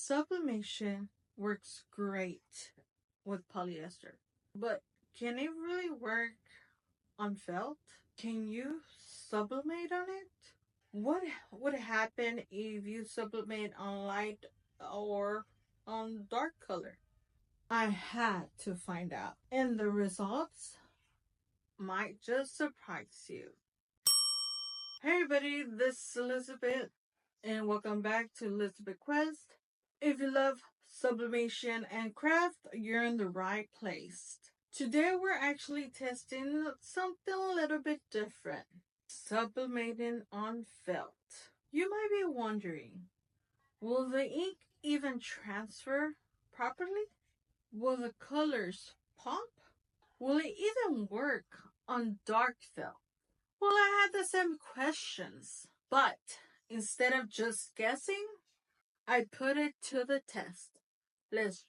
Sublimation works great with polyester, but can it really work on felt? Can you sublimate on it? What would happen if you sublimate on light or on dark color? I had to find out, and the results might just surprise you. Hey everybody, this is Elizabeth, and welcome back to Elizabeth Quest. If you love sublimation and craft, you're in the right place. Today we're actually testing something a little bit different. Sublimating on felt. You might be wondering, will the ink even transfer properly? Will the colors pop? Will it even work on dark felt? Well, I had the same questions, but instead of just guessing, I put it to the test. Let's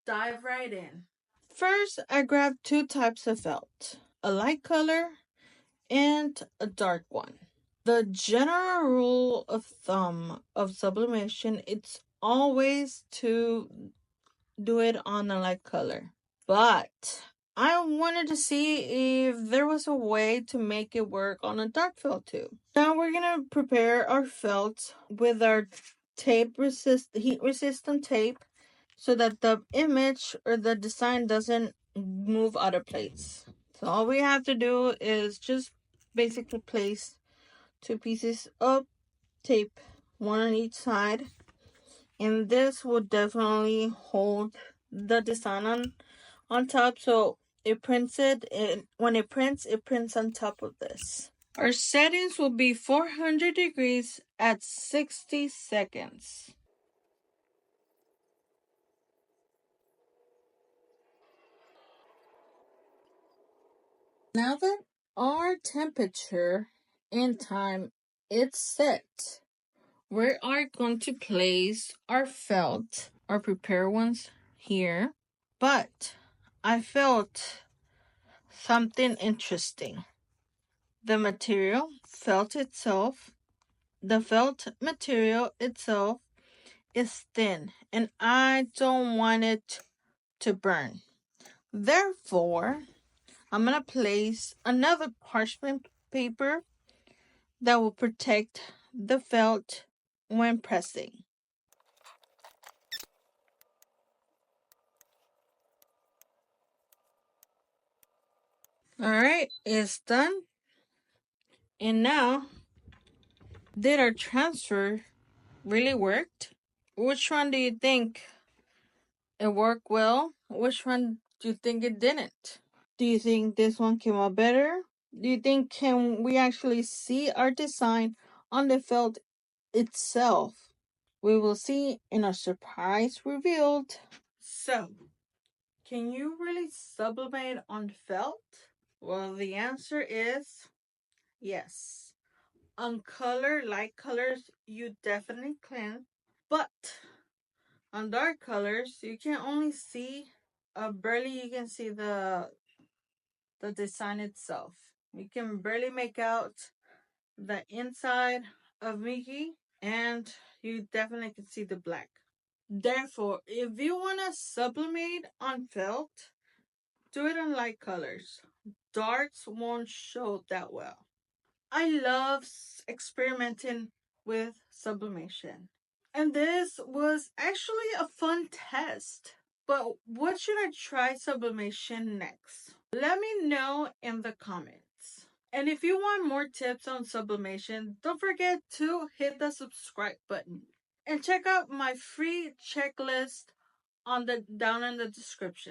dive right in. First, I grabbed two types of felt, a light color and a dark one. The general rule of thumb of sublimation, it's always to do it on a light color. But I wanted to see if there was a way to make it work on a dark felt too. Now we're gonna prepare our felt with our heat resistant tape so that the image or the design doesn't move out of place. So all we have to do is just basically place two pieces of tape, one on each side, and this will definitely hold the design on top, so it prints it, and when it prints on top of this. Our settings will be 400 degrees at 60 seconds. Now that our temperature and time is set, we are going to place our felt, our prepared ones here. But I felt something interesting. The felt material itself is thin, and I don't want it to burn. Therefore, I'm going to place another parchment paper that will protect the felt when pressing. Alright, it's done. And now, did our transfer really worked? Which one do you think it worked well? Which one do you think it didn't? Do you think this one came out better? Do you think can we actually see our design on the felt itself? We will see in a surprise revealed. So, can you really sublimate on felt? Well, the answer is yes. On light colors, you definitely can. But on dark colors, you can only see barely you can see the design itself. You can barely make out the inside of Mickey, and you definitely can see the black. Therefore, if you want to sublimate on felt, do it on light colors. Darks won't show that well. I love experimenting with sublimation. And this was actually a fun test. But what should I try sublimation next? Let me know in the comments. And if you want more tips on sublimation, don't forget to hit the subscribe button. And check out my free checklist down in the description.